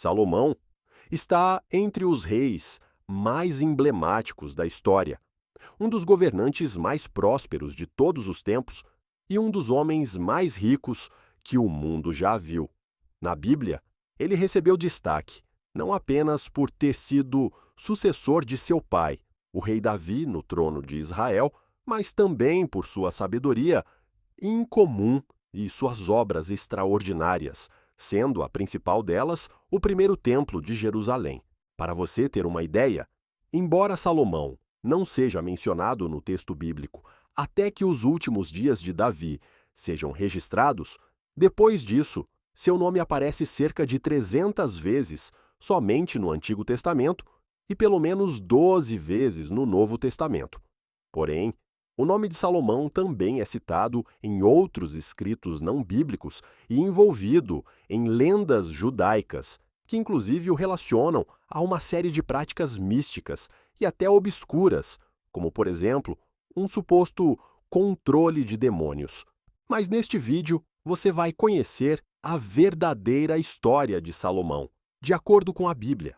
Salomão está entre os reis mais emblemáticos da história, um dos governantes mais prósperos de todos os tempos e um dos homens mais ricos que o mundo já viu. Na Bíblia, ele recebeu destaque, não apenas por ter sido sucessor de seu pai, o rei Davi, no trono de Israel, mas também por sua sabedoria incomum e suas obras extraordinárias, sendo a principal delas o primeiro templo de Jerusalém. Para você ter uma ideia, embora Salomão não seja mencionado no texto bíblico até que os últimos dias de Davi sejam registrados, depois disso, seu nome aparece cerca de 300 vezes somente no Antigo Testamento e pelo menos 12 vezes no Novo Testamento. Porém, o nome de Salomão também é citado em outros escritos não bíblicos e envolvido em lendas judaicas, que inclusive o relacionam a uma série de práticas místicas e até obscuras, como, por exemplo, um suposto controle de demônios. Mas neste vídeo você vai conhecer a verdadeira história de Salomão, de acordo com a Bíblia.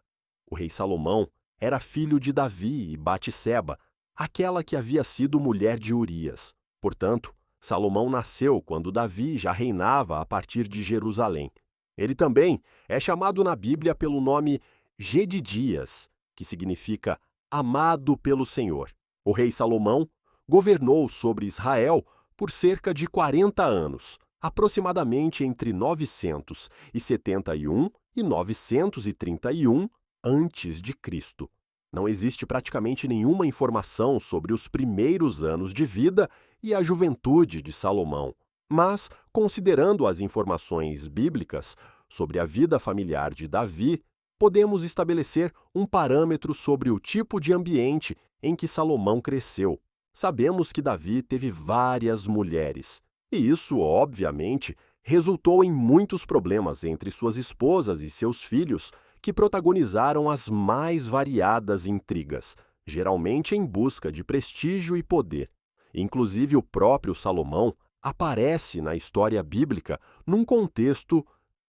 O rei Salomão era filho de Davi e Batseba, aquela que havia sido mulher de Urias. Portanto, Salomão nasceu quando Davi já reinava a partir de Jerusalém. Ele também é chamado na Bíblia pelo nome Gedidias, que significa amado pelo Senhor. O rei Salomão governou sobre Israel por cerca de 40 anos, aproximadamente entre 971 e 931 antes de Cristo. Não existe praticamente nenhuma informação sobre os primeiros anos de vida e a juventude de Salomão, mas, considerando as informações bíblicas sobre a vida familiar de Davi, podemos estabelecer um parâmetro sobre o tipo de ambiente em que Salomão cresceu. Sabemos que Davi teve várias mulheres, e isso, obviamente, resultou em muitos problemas entre suas esposas e seus filhos, que protagonizaram as mais variadas intrigas, geralmente em busca de prestígio e poder. Inclusive, o próprio Salomão aparece na história bíblica num contexto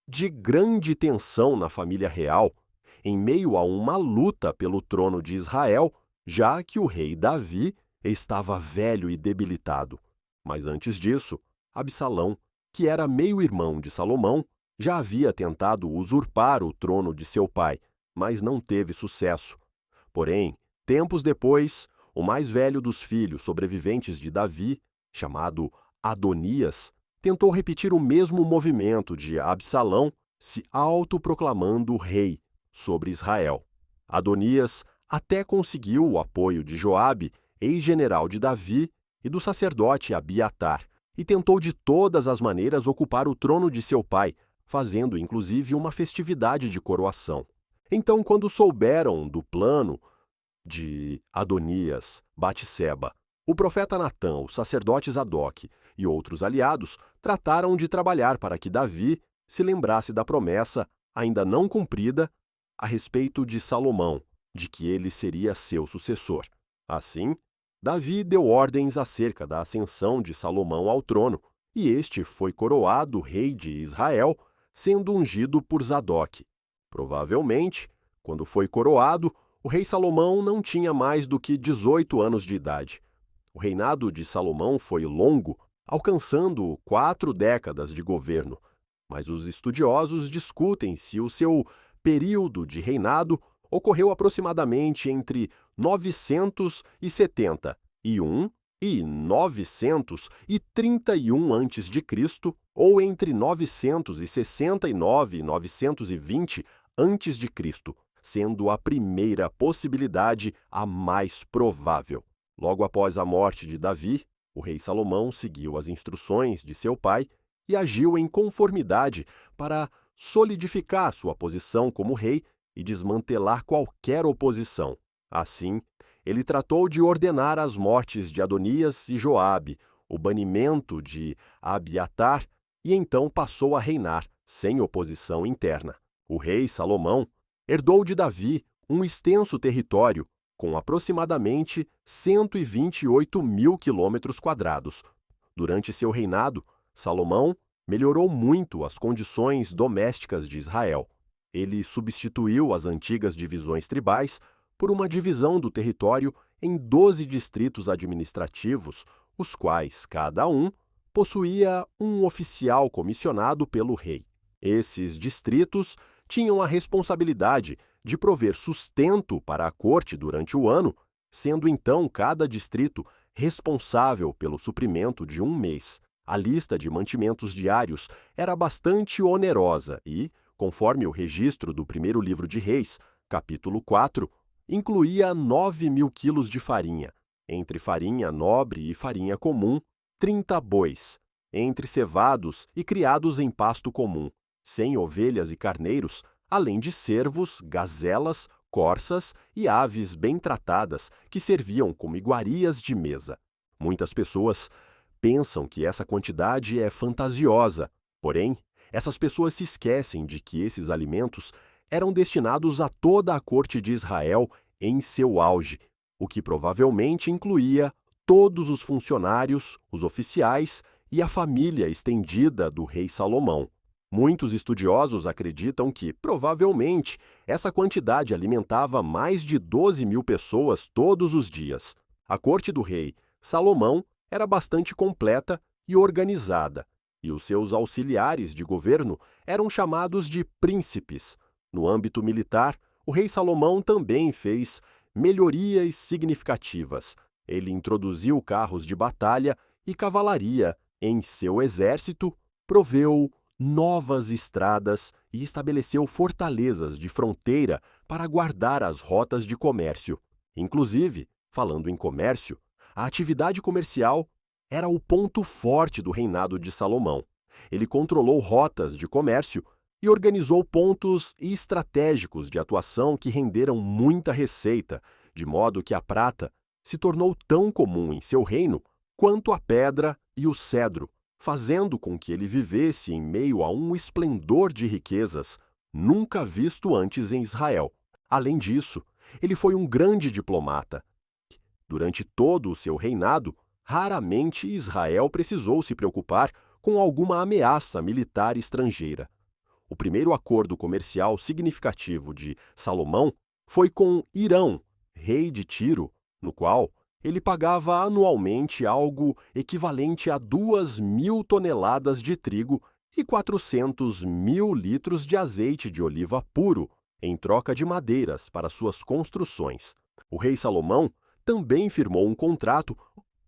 de grande tensão na família real, em meio a uma luta pelo trono de Israel, já que o rei Davi estava velho e debilitado. Mas antes disso, Absalão, que era meio-irmão de Salomão, já havia tentado usurpar o trono de seu pai, mas não teve sucesso. Porém, tempos depois, o mais velho dos filhos sobreviventes de Davi, chamado Adonias, tentou repetir o mesmo movimento de Absalão, se autoproclamando rei sobre Israel. Adonias até conseguiu o apoio de Joabe, ex-general de Davi, e do sacerdote Abiatar, e tentou de todas as maneiras ocupar o trono de seu pai, fazendo inclusive uma festividade de coroação. Então, quando souberam do plano de Adonias, Batseba, o profeta Natã, o sacerdote Zadok e outros aliados trataram de trabalhar para que Davi se lembrasse da promessa, ainda não cumprida, a respeito de Salomão, de que ele seria seu sucessor. Assim, Davi deu ordens acerca da ascensão de Salomão ao trono, e este foi coroado rei de Israel, sendo ungido por Zadok. Provavelmente, quando foi coroado, o rei Salomão não tinha mais do que 18 anos de idade. O reinado de Salomão foi longo, alcançando 4 décadas de governo, mas os estudiosos discutem se o seu período de reinado ocorreu aproximadamente entre 971 e 931 a.C., ou entre 969 e 920 a.C., sendo a primeira possibilidade a mais provável. Logo após a morte de Davi, o rei Salomão seguiu as instruções de seu pai e agiu em conformidade para solidificar sua posição como rei e desmantelar qualquer oposição. Assim, ele tratou de ordenar as mortes de Adonias e Joabe, o banimento de Abiatar, e então passou a reinar sem oposição interna. O rei Salomão herdou de Davi um extenso território com aproximadamente 128 mil quilômetros quadrados. Durante seu reinado, Salomão melhorou muito as condições domésticas de Israel. Ele substituiu as antigas divisões tribais por uma divisão do território em 12 distritos administrativos, os quais, cada um, possuía um oficial comissionado pelo rei. Esses distritos tinham a responsabilidade de prover sustento para a corte durante o ano, sendo então cada distrito responsável pelo suprimento de um mês. A lista de mantimentos diários era bastante onerosa e, conforme o registro do primeiro livro de Reis, capítulo 4, incluía 9.000 quilos de farinha, entre farinha nobre e farinha comum, 30 bois, entre cevados e criados em pasto comum, 100 ovelhas e carneiros, além de cervos, gazelas, corças e aves bem tratadas que serviam como iguarias de mesa. Muitas pessoas pensam que essa quantidade é fantasiosa, porém, essas pessoas se esquecem de que esses alimentos eram destinados a toda a corte de Israel em seu auge, o que provavelmente incluía todos os funcionários, os oficiais e a família estendida do rei Salomão. Muitos estudiosos acreditam que, provavelmente, essa quantidade alimentava mais de 12.000 pessoas todos os dias. A corte do rei Salomão era bastante completa e organizada, e os seus auxiliares de governo eram chamados de príncipes. No âmbito militar, o rei Salomão também fez melhorias significativas. Ele introduziu carros de batalha e cavalaria em seu exército, proveu novas estradas e estabeleceu fortalezas de fronteira para guardar as rotas de comércio. Inclusive, falando em comércio, a atividade comercial era o ponto forte do reinado de Salomão. Ele controlou rotas de comércio e organizou pontos estratégicos de atuação que renderam muita receita, de modo que a prata se tornou tão comum em seu reino quanto a pedra e o cedro, fazendo com que ele vivesse em meio a um esplendor de riquezas nunca visto antes em Israel. Além disso, ele foi um grande diplomata. Durante todo o seu reinado, raramente Israel precisou se preocupar com alguma ameaça militar estrangeira. O primeiro acordo comercial significativo de Salomão foi com Irão, rei de Tiro, no qual ele pagava anualmente algo equivalente a 2.000 toneladas de trigo e 400.000 litros de azeite de oliva puro, em troca de madeiras para suas construções. O rei Salomão também firmou um contrato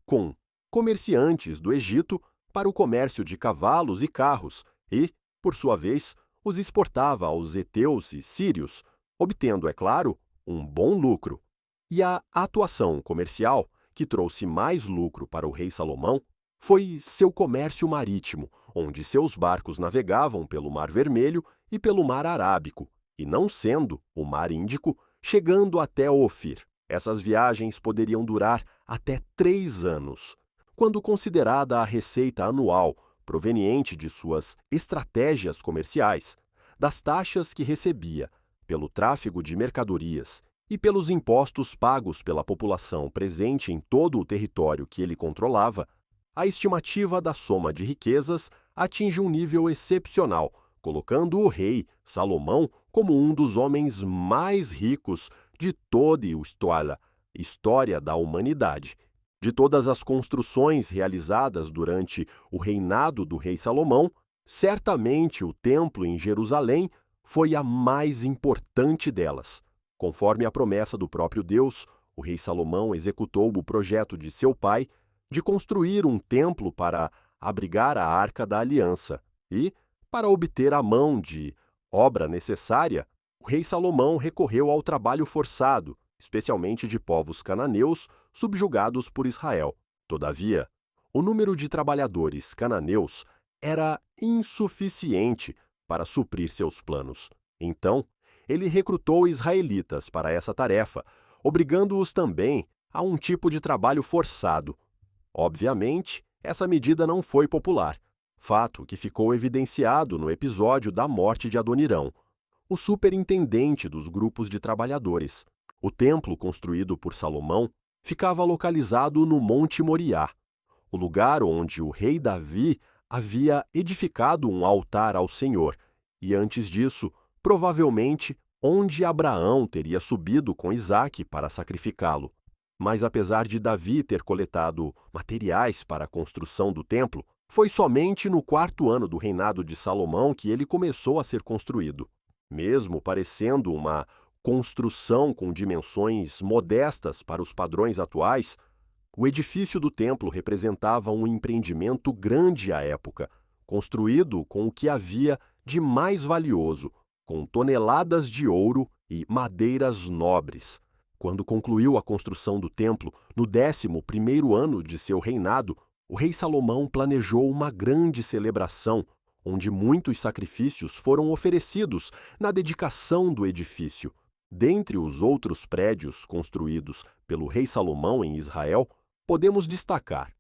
com comerciantes do Egito para o comércio de cavalos e carros e, por sua vez, os exportava aos heteus e sírios, obtendo, é claro, um bom lucro. E a atuação comercial que trouxe mais lucro para o rei Salomão foi seu comércio marítimo, onde seus barcos navegavam pelo Mar Vermelho e pelo Mar Arábico, e não sendo o Mar Índico, chegando até Ofir. Essas viagens poderiam durar até 3 anos. Quando considerada a receita anual proveniente de suas estratégias comerciais, das taxas que recebia pelo tráfego de mercadorias e pelos impostos pagos pela população presente em todo o território que ele controlava, a estimativa da soma de riquezas atinge um nível excepcional, colocando o rei Salomão como um dos homens mais ricos de toda a história da humanidade. De todas as construções realizadas durante o reinado do rei Salomão, certamente o templo em Jerusalém foi a mais importante delas. Conforme a promessa do próprio Deus, o rei Salomão executou o projeto de seu pai de construir um templo para abrigar a Arca da Aliança e, para obter a mão de obra necessária, o rei Salomão recorreu ao trabalho forçado, especialmente de povos cananeus subjugados por Israel. Todavia, o número de trabalhadores cananeus era insuficiente para suprir seus planos. Então, ele recrutou israelitas para essa tarefa, obrigando-os também a um tipo de trabalho forçado. Obviamente, essa medida não foi popular, fato que ficou evidenciado no episódio da morte de Adonirão, o superintendente dos grupos de trabalhadores. O templo construído por Salomão ficava localizado no Monte Moriá, o lugar onde o rei Davi havia edificado um altar ao Senhor, e antes disso, provavelmente onde Abraão teria subido com Isaque para sacrificá-lo. Mas apesar de Davi ter coletado materiais para a construção do templo, foi somente no 4º ano do reinado de Salomão que ele começou a ser construído. Mesmo parecendo uma construção com dimensões modestas para os padrões atuais, o edifício do templo representava um empreendimento grande à época, construído com o que havia de mais valioso, com toneladas de ouro e madeiras nobres. Quando concluiu a construção do templo, no 11º ano de seu reinado, o rei Salomão planejou uma grande celebração, onde muitos sacrifícios foram oferecidos na dedicação do edifício. Dentre os outros prédios construídos pelo rei Salomão em Israel, podemos destacar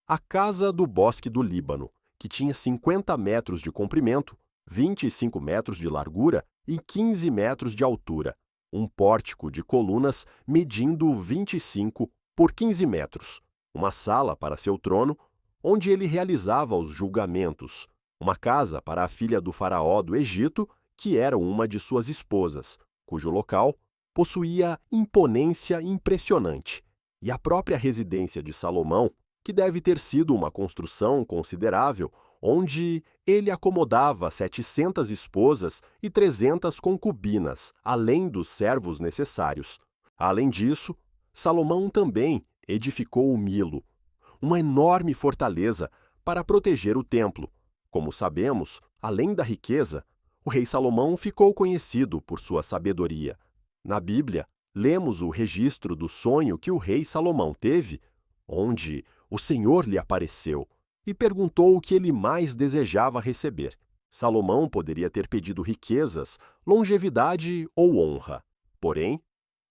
a Casa do Bosque do Líbano, que tinha 50 metros de comprimento, 25 metros de largura e 15 metros de altura, um pórtico de colunas medindo 25 por 15 metros, uma sala para seu trono, onde ele realizava os julgamentos, uma casa para a filha do faraó do Egito, que era uma de suas esposas, cujo local possuía imponência impressionante, e a própria residência de Salomão, que deve ter sido uma construção considerável, onde ele acomodava 700 esposas e 300 concubinas, além dos servos necessários. Além disso, Salomão também edificou o Milo, uma enorme fortaleza para proteger o templo. Como sabemos, além da riqueza, o rei Salomão ficou conhecido por sua sabedoria. Na Bíblia, lemos o registro do sonho que o rei Salomão teve, onde o Senhor lhe apareceu e perguntou o que ele mais desejava receber. Salomão poderia ter pedido riquezas, longevidade ou honra. Porém,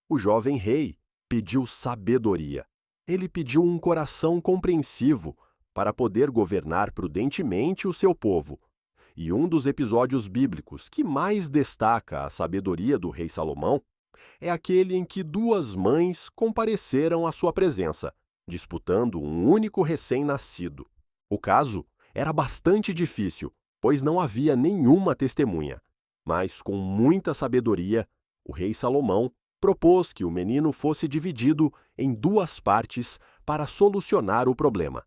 o jovem rei pediu sabedoria. Ele pediu um coração compreensivo para poder governar prudentemente o seu povo. E um dos episódios bíblicos que mais destaca a sabedoria do rei Salomão é aquele em que 2 mães compareceram à sua presença, disputando um único recém-nascido. O caso era bastante difícil, pois não havia nenhuma testemunha. Mas, com muita sabedoria, o rei Salomão propôs que o menino fosse dividido em 2 partes para solucionar o problema.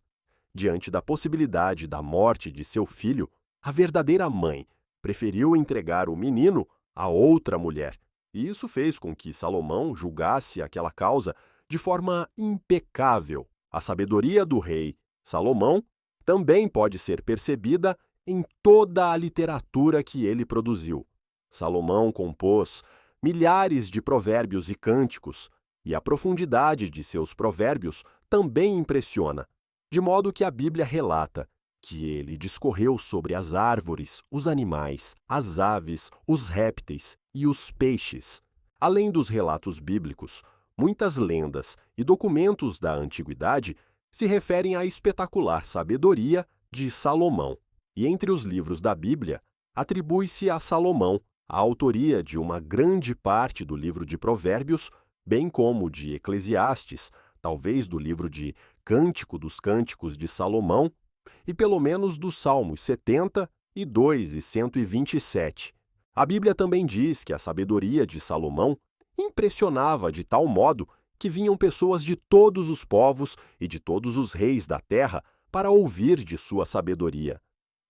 Diante da possibilidade da morte de seu filho, a verdadeira mãe preferiu entregar o menino a outra mulher. E isso fez com que Salomão julgasse aquela causa de forma impecável. A sabedoria do rei Salomão também pode ser percebida em toda a literatura que ele produziu. Salomão compôs milhares de provérbios e cânticos, e a profundidade de seus provérbios também impressiona, de modo que a Bíblia relata que ele discorreu sobre as árvores, os animais, as aves, os répteis e os peixes. Além dos relatos bíblicos, muitas lendas e documentos da antiguidade se referem à espetacular sabedoria de Salomão. E entre os livros da Bíblia, atribui-se a Salomão a autoria de uma grande parte do livro de Provérbios, bem como de Eclesiastes, talvez do livro de Cântico dos Cânticos de Salomão, e pelo menos dos Salmos 72 e 127. A Bíblia também diz que a sabedoria de Salomão impressionava de tal modo que vinham pessoas de todos os povos e de todos os reis da terra para ouvir de sua sabedoria.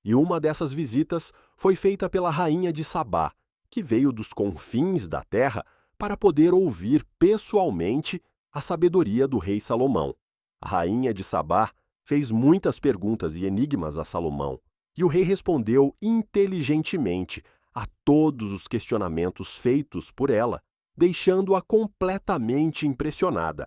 E uma dessas visitas foi feita pela rainha de Sabá, que veio dos confins da terra para poder ouvir pessoalmente a sabedoria do rei Salomão. A rainha de Sabá fez muitas perguntas e enigmas a Salomão, e o rei respondeu inteligentemente a todos os questionamentos feitos por ela, deixando-a completamente impressionada.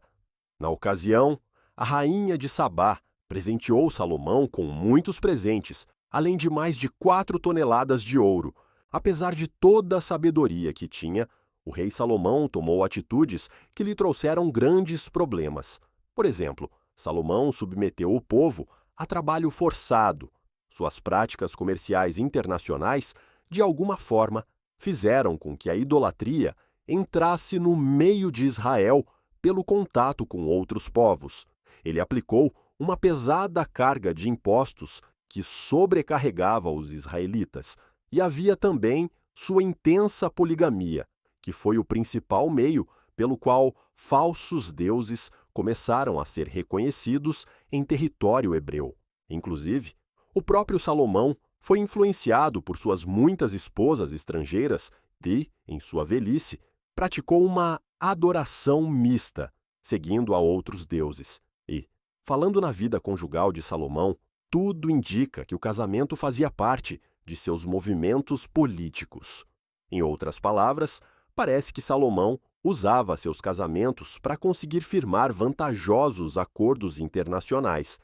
Na ocasião, a rainha de Sabá presenteou Salomão com muitos presentes, além de mais de 4 toneladas de ouro. Apesar de toda a sabedoria que tinha, o rei Salomão tomou atitudes que lhe trouxeram grandes problemas. Por exemplo, Salomão submeteu o povo a trabalho forçado. Suas práticas comerciais internacionais, de alguma forma, fizeram com que a idolatria entrasse no meio de Israel pelo contato com outros povos. Ele aplicou uma pesada carga de impostos que sobrecarregava os israelitas, e havia também sua intensa poligamia, que foi o principal meio pelo qual falsos deuses começaram a ser reconhecidos em território hebreu. Inclusive, o próprio Salomão foi influenciado por suas muitas esposas estrangeiras e, em sua velhice, praticou uma adoração mista, seguindo a outros deuses. E, falando na vida conjugal de Salomão, tudo indica que o casamento fazia parte de seus movimentos políticos. Em outras palavras, parece que Salomão usava seus casamentos para conseguir firmar vantajosos acordos internacionais,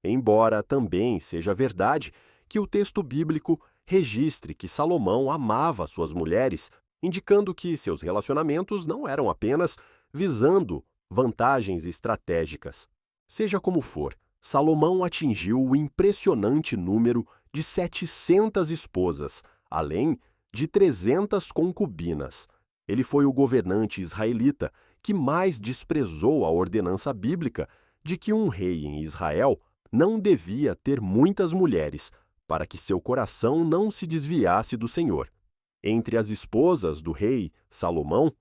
embora também seja verdade que o texto bíblico registre que Salomão amava suas mulheres, indicando que seus relacionamentos não eram apenas visando vantagens estratégicas. Seja como for, Salomão atingiu o impressionante número de 700 esposas, além de 300 concubinas. Ele foi o governante israelita que mais desprezou a ordenança bíblica de que um rei em Israel não devia ter muitas mulheres, para que seu coração não se desviasse do Senhor. Entre as esposas do rei Salomão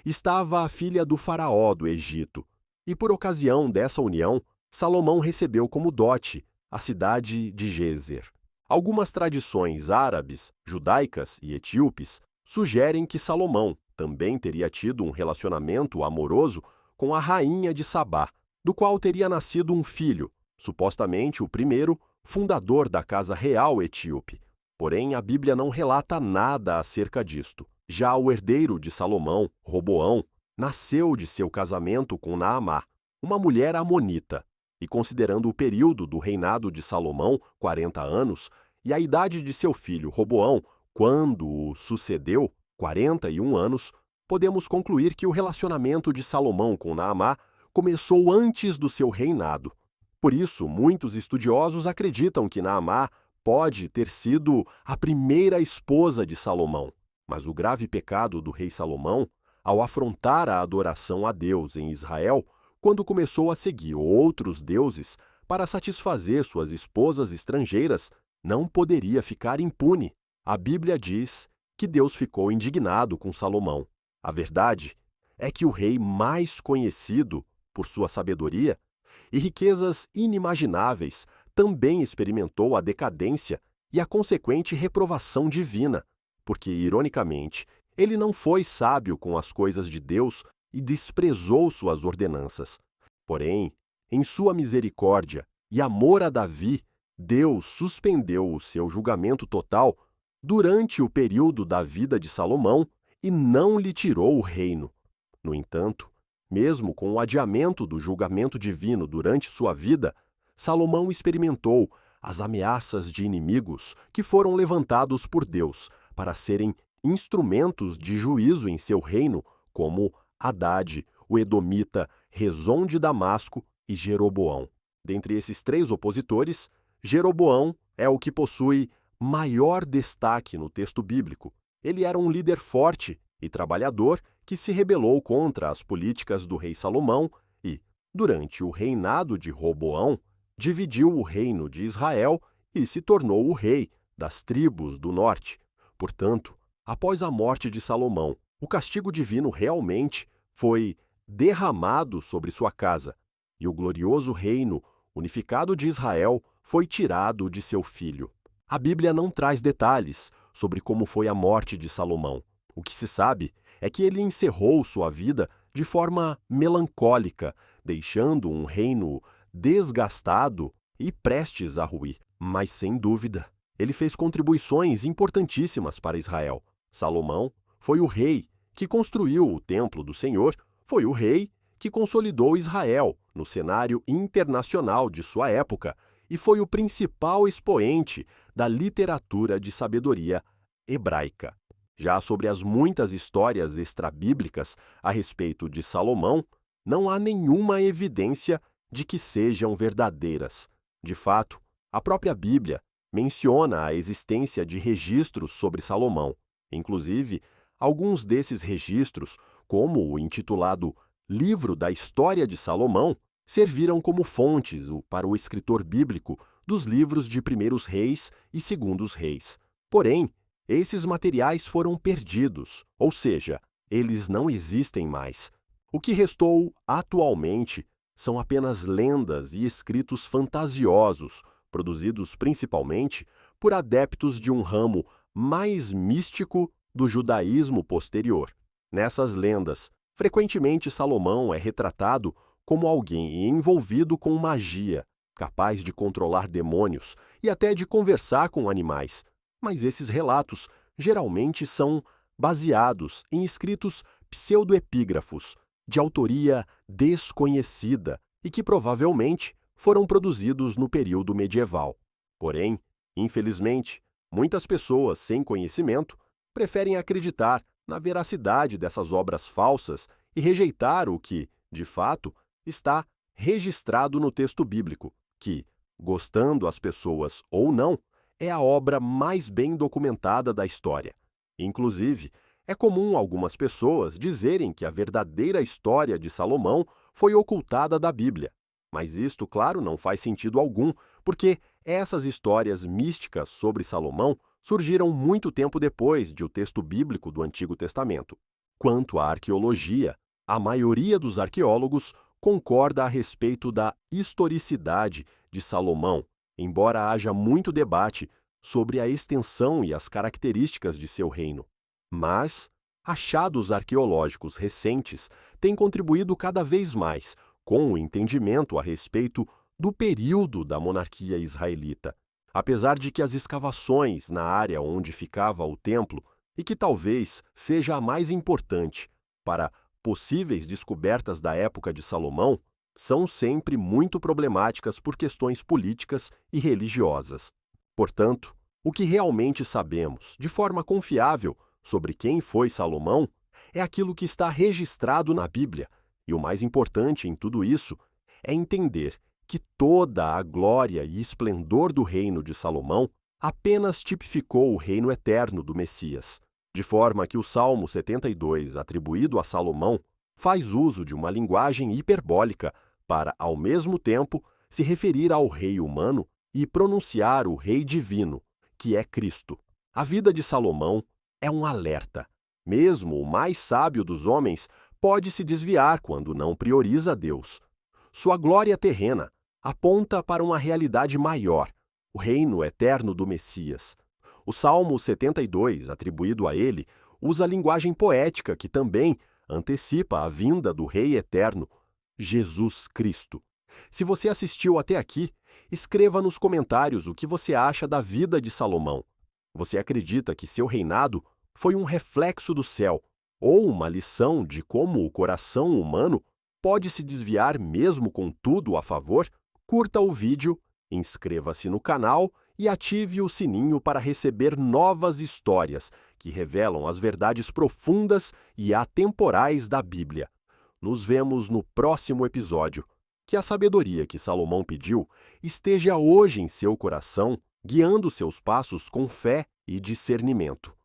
estava a filha do faraó do Egito, e por ocasião dessa união, Salomão recebeu como dote a cidade de Gézer. Algumas tradições árabes, judaicas e etíopes sugerem que Salomão também teria tido um relacionamento amoroso com a rainha de Sabá, do qual teria nascido um filho, supostamente o primeiro fundador da casa real etíope. Porém, a Bíblia não relata nada acerca disto. Já o herdeiro de Salomão, Roboão, nasceu de seu casamento com Naamá, uma mulher amonita, e considerando o período do reinado de Salomão, 40 anos, e a idade de seu filho Roboão, quando o sucedeu, 41 anos, podemos concluir que o relacionamento de Salomão com Naamá começou antes do seu reinado. Por isso, muitos estudiosos acreditam que Naamá pode ter sido a primeira esposa de Salomão. Mas o grave pecado do rei Salomão, ao afrontar a adoração a Deus em Israel, quando começou a seguir outros deuses para satisfazer suas esposas estrangeiras, não poderia ficar impune. A Bíblia diz que Deus ficou indignado com Salomão. A verdade é que o rei mais conhecido por sua sabedoria e riquezas inimagináveis também experimentou a decadência e a consequente reprovação divina, porque, ironicamente, ele não foi sábio com as coisas de Deus e desprezou suas ordenanças. Porém, em sua misericórdia e amor a Davi, Deus suspendeu o seu julgamento total durante o período da vida de Salomão e não lhe tirou o reino. No entanto, mesmo com o adiamento do julgamento divino durante sua vida, Salomão experimentou as ameaças de inimigos que foram levantados por Deus para serem instrumentos de juízo em seu reino, como Hadade, o Edomita, Rezon de Damasco e Jeroboão. Dentre esses três opositores, Jeroboão é o que possui maior destaque no texto bíblico. Ele era um líder forte e trabalhador que se rebelou contra as políticas do rei Salomão e, durante o reinado de Roboão, dividiu o reino de Israel e se tornou o rei das tribos do norte. Portanto, após a morte de Salomão, o castigo divino realmente foi derramado sobre sua casa, e o glorioso reino unificado de Israel foi tirado de seu filho. A Bíblia não traz detalhes sobre como foi a morte de Salomão. O que se sabe é que ele encerrou sua vida de forma melancólica, deixando um reino desgastado e prestes a ruir. Mas, sem dúvida, ele fez contribuições importantíssimas para Israel. Salomão foi o rei que construiu o templo do Senhor, foi o rei que consolidou Israel no cenário internacional de sua época e foi o principal expoente da literatura de sabedoria hebraica. Já sobre as muitas histórias extrabíblicas a respeito de Salomão, não há nenhuma evidência de que sejam verdadeiras. De fato, a própria Bíblia menciona a existência de registros sobre Salomão. Inclusive, alguns desses registros, como o intitulado Livro da História de Salomão, serviram como fontes para o escritor bíblico dos livros de Primeiros Reis e Segundos Reis. Porém, Esses materiais foram perdidos, ou seja, eles não existem mais. O que restou atualmente são apenas lendas e escritos fantasiosos, produzidos principalmente por adeptos de um ramo mais místico do judaísmo posterior. Nessas lendas, frequentemente Salomão é retratado como alguém envolvido com magia, capaz de controlar demônios e até de conversar com animais. Mas esses relatos geralmente são baseados em escritos pseudoepígrafos, de autoria desconhecida e que provavelmente foram produzidos no período medieval. Porém, infelizmente, muitas pessoas sem conhecimento preferem acreditar na veracidade dessas obras falsas e rejeitar o que, de fato, está registrado no texto bíblico, que, gostando as pessoas ou não, é a obra mais bem documentada da história. Inclusive, é comum algumas pessoas dizerem que a verdadeira história de Salomão foi ocultada da Bíblia. Mas isto, claro, não faz sentido algum, porque essas histórias místicas sobre Salomão surgiram muito tempo depois de o texto bíblico do Antigo Testamento. Quanto à arqueologia, a maioria dos arqueólogos concorda a respeito da historicidade de Salomão, embora haja muito debate sobre a extensão e as características de seu reino. Mas achados arqueológicos recentes têm contribuído cada vez mais com o entendimento a respeito do período da monarquia israelita. Apesar de que as escavações na área onde ficava o templo, e que talvez seja a mais importante para possíveis descobertas da época de Salomão, são sempre muito problemáticas por questões políticas e religiosas. Portanto, o que realmente sabemos, de forma confiável, sobre quem foi Salomão, é aquilo que está registrado na Bíblia. E o mais importante em tudo isso é entender que toda a glória e esplendor do reino de Salomão apenas tipificou o reino eterno do Messias, de forma que o Salmo 72, atribuído a Salomão, faz uso de uma linguagem hiperbólica para, ao mesmo tempo, se referir ao rei humano e pronunciar o rei divino, que é Cristo. A vida de Salomão é um alerta. Mesmo o mais sábio dos homens pode se desviar quando não prioriza Deus. Sua glória terrena aponta para uma realidade maior, o reino eterno do Messias. O Salmo 72, atribuído a ele, usa linguagem poética que também antecipa a vinda do Rei Eterno, Jesus Cristo. Se você assistiu até aqui, escreva nos comentários o que você acha da vida de Salomão. Você acredita que seu reinado foi um reflexo do céu, ou uma lição de como o coração humano pode se desviar mesmo com tudo a favor? Curta o vídeo, inscreva-se no canal e ative o sininho para receber novas histórias que revelam as verdades profundas e atemporais da Bíblia. Nos vemos no próximo episódio. Que a sabedoria que Salomão pediu esteja hoje em seu coração, guiando seus passos com fé e discernimento.